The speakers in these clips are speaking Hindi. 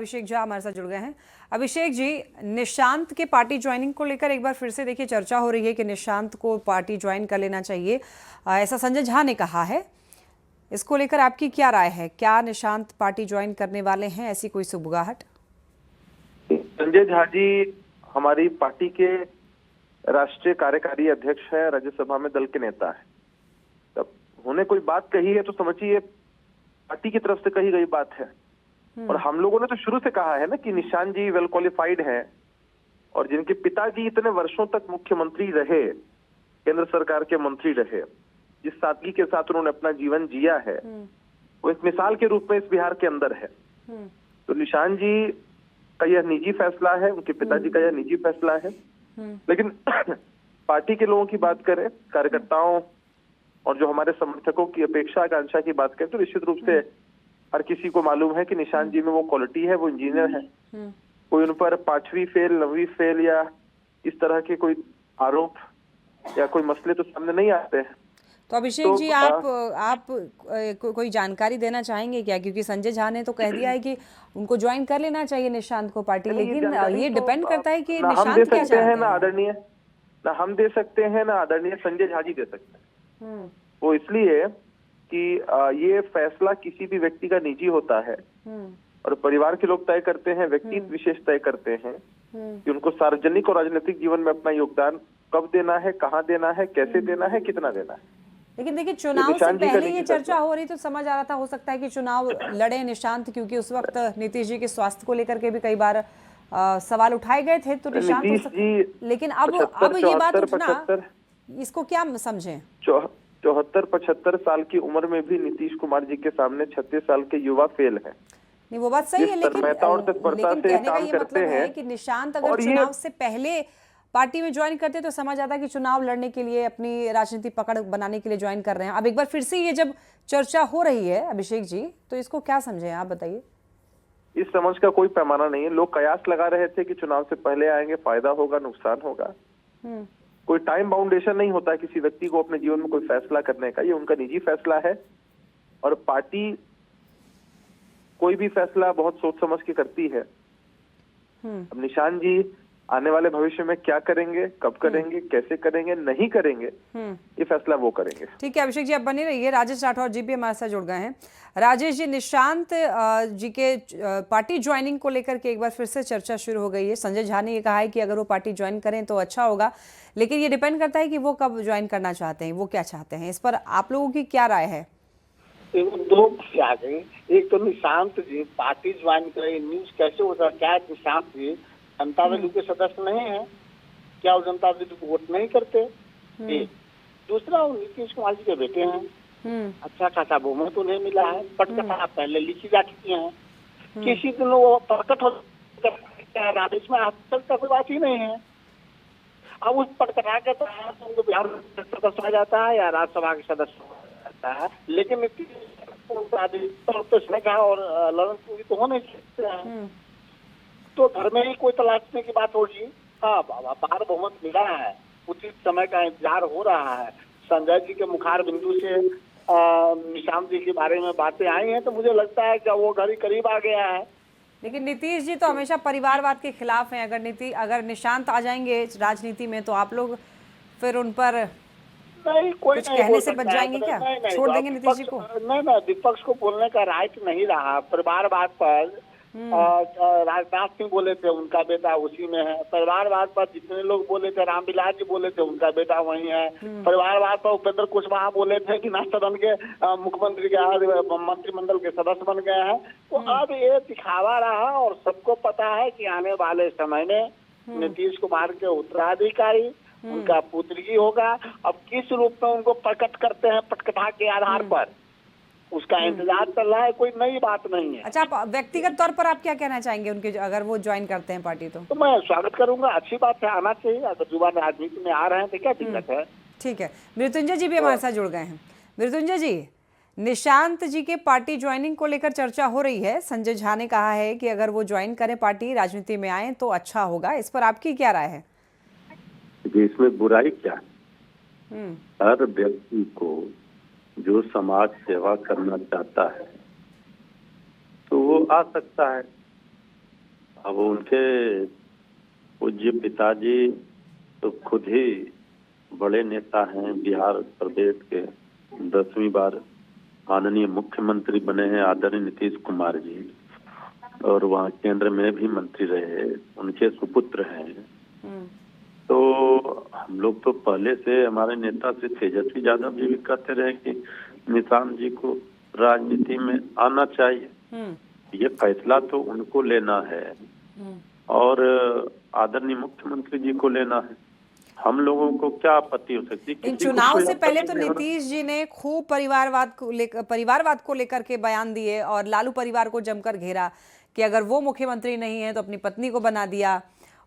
अभिषेक झा हमारे साथ जुड़ गए हैं। अभिषेक जी, निशांत के पार्टी ज्वाइनिंग को लेकर एक बार फिर से देखिए चर्चा हो रही है कि निशांत को पार्टी ज्वाइन कर लेना चाहिए, ऐसा संजय झा ने कहा है। इसको लेकर आपकी क्या राय है? क्या निशांत पार्टी ज्वाइन करने वाले हैं, ऐसी कोई सुबुगाहट? संजय झा जी हमारी पार्टी के राष्ट्रीय कार्यकारी अध्यक्ष है, राज्यसभा में दल के नेता है। तब उन्होंने कोई बात कही है तो समझिए पार्टी की तरफ से कही गई बात है। और हम लोगों ने तो शुरू से कहा है ना कि निशांत जी वेल क्वालिफाइड हैं और जिनके पिताजी इतने वर्षों तक मुख्यमंत्री रहे, केंद्र सरकार के मंत्री रहे, जिस सादगी के साथ उन्होंने अपना जीवन जिया है वो एक मिसाल के रूप में इस बिहार के अंदर है। तो निशांत जी का यह निजी फैसला है, उनके पिताजी का यह निजी फैसला है। लेकिन पार्टी के लोगों की बात करें, कार्यकर्ताओं और जो हमारे समर्थकों की अपेक्षा आकांक्षा की बात करें तो निश्चित रूप से हर किसी को मालूम है कि निशांत जी में वो क्वालिटी है, वो इंजीनियर है। कोई उन पर 5वीं फेल 9वीं फेल या इस तरह के कोई आरोप या कोई मसले तो सामने नहीं आते हैं। तो अभिषेक जी आप कोई जानकारी देना चाहेंगे क्या? क्योंकि संजय झा ने तो कह दिया है कि उनको ज्वाइन कर लेना चाहिए निशांत को पार्टी, लेकिन ये डिपेंड करता है कि निशांत क्या चाहते हैं। ना आदरणीय ना हम दे सकते हैं, ना आदरणीय संजय झा जी दे सकते हैं। वो इसलिए कि ये फैसला किसी भी व्यक्ति का निजी होता है और परिवार के लोग तय करते हैं, व्यक्ति विशेष तय करते हैं कि उनको सार्वजनिक और राजनीतिक जीवन में अपना योगदान कब देना है, कहाँ देना है, कैसे देना है, कितना देना है। लेकिन देखिए चुनाव से पहले ये चर्चा हो रही तो समझ आ रहा था हो सकता है कि चुनाव लड़े निशांत, क्योंकि उस वक्त नीतीश जी के स्वास्थ्य को लेकर के भी कई बार सवाल उठाए गए थे। तो निशांत लेकिन अब ये बात उठना, इसको क्या समझें? 74-75 साल की उम्र में भी नीतीश कुमार जी के सामने 36 साल के युवा फेल हैं। नहीं, वो बात सही है, लेकिन कहने का ये मतलब है कि निशांत अगर चुनाव से पहले पार्टी में ज्वाइन करते तो समझ आता कि चुनाव लड़ने के लिए, अपनी राजनीति पकड़ बनाने के लिए ज्वाइन कर रहे हैं। अब एक बार फिर से ये जब चर्चा हो रही है अभिषेक जी, तो इसको क्या समझें आप, बताइए। इस समझ का कोई पैमाना नहीं है। लोग कयास लगा रहे थे कि चुनाव से पहले आएंगे, फायदा होगा, नुकसान होगा। कोई टाइम बाउंडेशन नहीं होता किसी व्यक्ति को अपने जीवन में कोई फैसला करने का, ये उनका निजी फैसला है। और पार्टी कोई भी फैसला बहुत सोच समझ के करती है। अब निशांत जी आने वाले भविष्य में क्या करेंगे, कब करेंगे, कैसे करेंगे, नहीं करेंगे, ये फैसला वो करेंगे। ठीक है अभिषेक जी, आप बने रहिए। राजेश राठौर जी भी हमारे साथ जुड़ गए हैं। राजेश जी, निशांत जी के पार्टी ज्वाइनिंग को लेकर के एक बार फिर से चर्चा शुरू हो गई है। संजय झा ने ये कहा है कि अगर वो पार्टी ज्वाइन करें तो अच्छा होगा, लेकिन ये डिपेंड करता है कि वो कब ज्वाइन करना चाहते हैं, वो क्या चाहते हैं। इस पर आप लोगों की क्या राय है? दो आ गई। एक तो निशांत जी पार्टी ज्वाइन करें, न्यूज कैसे होता? क्या निशांत जी जनता दल के सदस्य नहीं है क्या? वो जनता दल को वोट नहीं करते? एक दूसरा, वो नीतीश कुमार जी के बेटे हैं, अच्छा खासा बहुमत उन्हें मिला है, पटकथा पहले लिखी जा चुकी है। किसी दिन वो प्रकट हो राजेश में आज तक का कोई बात ही नहीं है। अब उस पटकथा के तहत उनको बिहार सदस्य आ जाता है या राज्यसभा के सदस्य जाता है, लेकिन नीतीश और ललन तो हो नहीं सकते हैं। तो घर में ही कोई तलाशने की बात होगी। हाँ, बाहर बहुमत मिला है, उचित समय का इंतजार हो रहा है। संजय जी के मुखार बिंदु से निशांत जी के बारे में बातें आई हैं, तो मुझे लगता है कि वो घड़ी करीब आ गया है। लेकिन नीतीश जी तो हमेशा परिवारवाद के खिलाफ हैं। अगर निशांत आ जाएंगे राजनीति में तो आप लोग फिर उन पर नहीं, कोई कुछ कहने से बच जाएंगे क्या? छोड़ देंगे नीतीश जी को? नहीं, विपक्ष को बोलने का राइट नहीं रहा। परिवारवाद पर राजनाथ सिंह बोले थे उनका बेटा उसी में है। परिवारवाद पर जितने लोग बोले थे, रामविलास जी बोले थे उनका बेटा वही है। परिवारवाद पर उपेंद्र कुशवाहा बोले थे कि सदन के मुख्यमंत्री के मंत्रिमंडल के सदस्य बन गए हैं। तो अब ये दिखावा रहा और सबको पता है कि आने वाले समय में नीतीश कुमार के उत्तराधिकारी उनका पुत्री होगा। अब किस रूप में उनको प्रकट करते हैं पटकथा के आधार पर, उसका इंतजार चल रहा है, कोई नई बात नहीं है। अच्छा, आप व्यक्तिगत तौर पर आप क्या कहना चाहेंगे उनके, अगर वो ज्वाइन करते हैं पार्टी तो मैं स्वागत करूंगा। अच्छी बात है, आना चाहिए। अगर युवा राजनीति में आ रहे हैं तो क्या दिक्कत है? ठीक है, मृत्युंजय जी भी हमारे साथ जुड़ गए हैं। मृत्युंजय जी, निशांत जी के पार्टी ज्वाइनिंग को लेकर चर्चा हो रही है। संजय झा ने कहा है कि अगर वो ज्वाइन करें पार्टी, राजनीति में आए तो अच्छा होगा। इस पर आपकी क्या राय है? इसमें बुराई क्या है? हर व्यक्ति को जो समाज सेवा करना चाहता है तो वो आ सकता है। अब उनके पूज्य पिताजी तो खुद ही बड़े नेता हैं, बिहार प्रदेश के 10वीं बार माननीय मुख्यमंत्री बने हैं आदरणीय नीतीश कुमार जी, और वहाँ केंद्र में भी मंत्री रहे, उनके सुपुत्र हैं। तो हम लोग तो पहले से हमारे नेता श्री तेजस्वी यादव जी भी कहते रहे कि निशांत जी को राजनीति में आना चाहिए। ये फैसला तो उनको लेना है और आदरणीय मुख्यमंत्री जी को लेना है। हम लोगों को क्या आपत्ति हो सकती है? इन चुनाव से पहले तो नीतीश जी ने खूब परिवारवाद को लेकर के बयान दिए और लालू परिवार को जमकर घेरा कि अगर वो मुख्यमंत्री नहीं है तो अपनी पत्नी को बना दिया,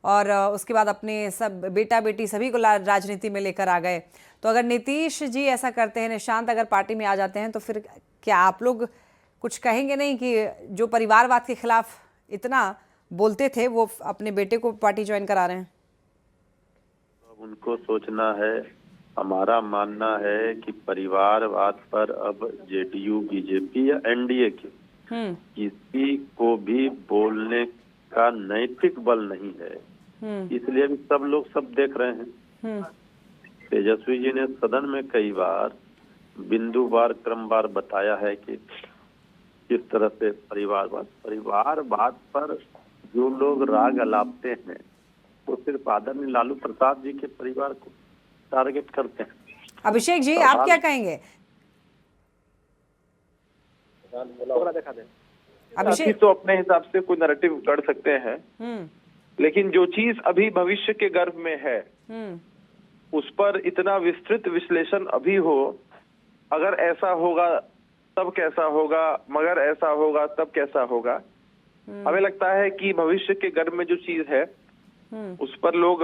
और उसके बाद अपने सब बेटा बेटी सभी को राजनीति में लेकर आ गए। तो अगर नीतीश जी ऐसा करते हैं, निशांत अगर पार्टी में आ जाते हैं, तो फिर क्या आप लोग कुछ कहेंगे नहीं कि जो परिवारवाद के खिलाफ इतना बोलते थे वो अपने बेटे को पार्टी ज्वाइन करा रहे हैं? उनको सोचना है। हमारा मानना है कि परिवारवाद पर अब जेडीयू, बीजेपी या एनडीए की किसी को भी बोलने का नैतिक बल नहीं है, इसलिए भी सब लोग सब देख रहे हैं। तेजस्वी जी ने सदन में कई बार बिंदुवार क्रमवार बताया है कि किस तरह से परिवारवाद पर जो लोग राग अलापते हैं वो सिर्फ आदरणीय लालू प्रसाद जी के परिवार को टारगेट करते हैं। अभिषेक जी, आप क्या कहेंगे? अभिषेक तो अपने हिसाब से कोई नैरेटिव गढ़ सकते हैं, लेकिन जो चीज अभी भविष्य के गर्भ में है उस पर इतना विस्तृत विश्लेषण अभी हो, अगर ऐसा होगा तब कैसा होगा, मगर ऐसा होगा तब कैसा होगा। हमें लगता है कि भविष्य के गर्भ में जो चीज है उस पर लोग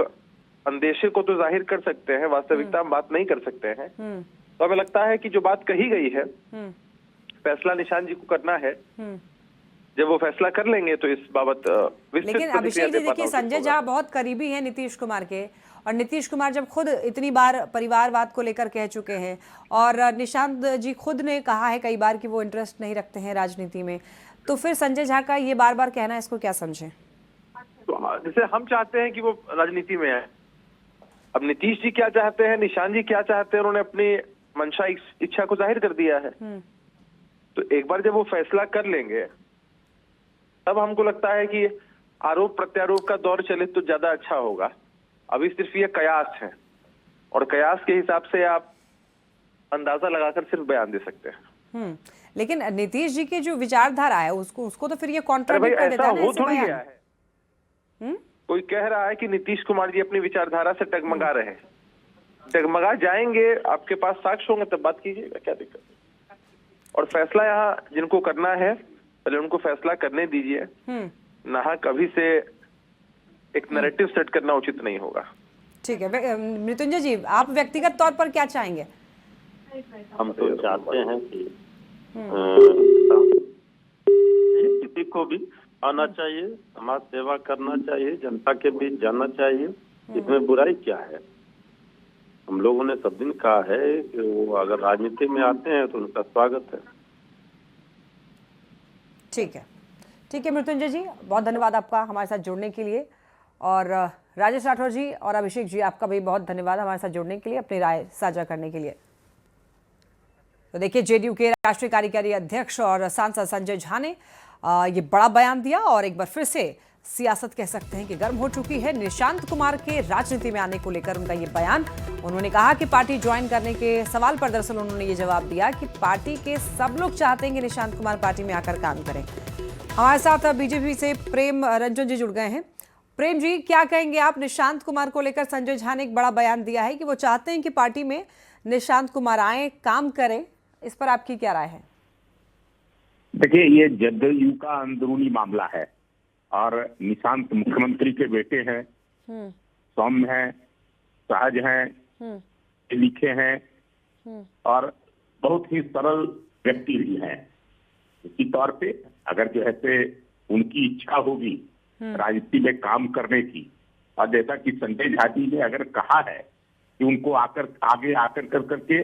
अंदेशे को तो जाहिर कर सकते हैं, वास्तविकता में बात नहीं कर सकते हैं। तो हमें लगता है कि जो बात कही गई है, फैसला निशांत जी को करना है। जब वो फैसला कर लेंगे तो इस बाबत लेकिन अभिषेक जी देखिए, संजय झा बहुत करीबी है नीतीश कुमार के, और नीतीश कुमार जब खुद इतनी बार परिवारवाद को लेकर कह चुके हैं, और निशांत जी खुद ने कहा है कई बार कि वो इंटरेस्ट नहीं रखते हैं राजनीति में, तो फिर संजय झा का ये बार बार कहना, इसको क्या समझें? तो जैसे हम चाहते हैं कि वो राजनीति में आए, अब नीतीश जी क्या चाहते हैं, निशांत जी क्या चाहते हैं, उन्होंने अपनी मंशा इच्छा को जाहिर कर दिया है। तो एक बार जब वो फैसला कर लेंगे तब हमको लगता है कि आरोप प्रत्यारोप का दौर चले तो ज्यादा अच्छा होगा। अभी सिर्फ ये कयास है, और कयास के हिसाब से आप अंदाजा लगाकर सिर्फ बयान दे सकते हैं। लेकिन नीतीश जी की जो विचारधारा है उसको तो फिर ये कॉन्ट्राडिक्ट कर देता है ना, हो थोड़ी गया है। कोई कह रहा है कि नीतीश कुमार जी अपनी विचारधारा से डगमगा रहे हैं, डगमगा जाएंगे, आपके पास साक्ष्य होंगे तब बात कीजिएगा, क्या दिक्कत है। और फैसला यहाँ जिनको करना है पहले उनको फैसला करने दीजिए, नहा कभी से एक नैरेटिव सेट करना उचित नहीं होगा। ठीक है मृत्युंजय जी, आप व्यक्तिगत तौर पर क्या चाहेंगे? हम तो चाहते हैं कि किसी को भी आना चाहिए, समाज सेवा करना चाहिए, जनता के बीच जाना चाहिए, इसमें बुराई क्या है। हम लोगों ने सब दिन कहा है कि वो अगर राजनीति में आते हैं तो उनका स्वागत है। ठीक है मृत्युंजय जी, बहुत धन्यवाद आपका हमारे साथ जुड़ने के लिए, और राजेश राठौर जी और अभिषेक जी आपका भी बहुत धन्यवाद हमारे साथ जुड़ने के लिए, अपनी राय साझा करने के लिए। तो देखिए, जेडीयू के राष्ट्रीय कार्यकारी अध्यक्ष और सांसद संजय झा ने ये बड़ा बयान दिया, और एक बार फिर से सियासत कह सकते हैं कि गर्म हो चुकी है निशांत कुमार के राजनीति में आने को लेकर उनका ये बयान। उन्होंने कहा कि पार्टी ज्वाइन करने के सवाल पर दरअसल उन्होंने ये जवाब दिया कि पार्टी के सब लोग चाहते हैं कि निशांत कुमार पार्टी में आकर काम करें। हमारे साथ बीजेपी से प्रेम रंजन जी जुड़ गए हैं। प्रेम जी, क्या कहेंगे आप? निशांत कुमार को लेकर संजय झा ने एक बड़ा बयान दिया है कि वो चाहते हैं कि पार्टी में निशांत कुमार आए, काम करें, इस पर आपकी क्या राय है? देखिए, ये जदयू का अंदरूनी मामला है, और निशांत मुख्यमंत्री के बेटे हैं, सौम्य हैं, सहज हैं, लिखे हैं, और बहुत ही सरल व्यक्ति भी हैं। इसी तौर पे अगर जो है उनकी इच्छा होगी राजनीति में काम करने की, और जैसा कि संजय झा जी ने अगर कहा है कि उनको आगे आकर करके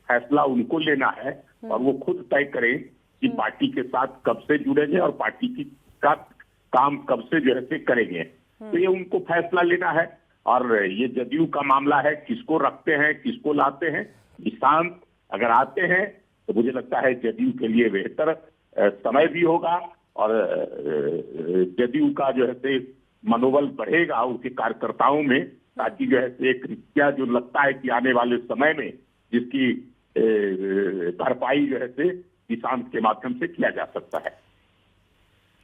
फैसला उनको लेना है, और वो खुद तय करें कि पार्टी के साथ कब से जुड़ेंगे और पार्टी की का काम कब से जो है से करेंगे। तो ये उनको फैसला लेना है। और ये जदयू का मामला है, किसको रखते हैं, किसको लाते हैं। निशांत अगर आते हैं तो मुझे लगता है जदयू के लिए बेहतर समय भी होगा और जदयू का जो है से मनोबल बढ़ेगा उनके कार्यकर्ताओं में, ताकि जो है से एक रिक्तिया जो लगता है कि आने वाले समय में जिसकी भरपाई जो है से निशांत के माध्यम से किया जा सकता है।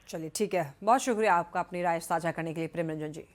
चलिए ठीक है, बहुत शुक्रिया आपका अपनी राय साझा करने के लिए प्रेमरंजन जी।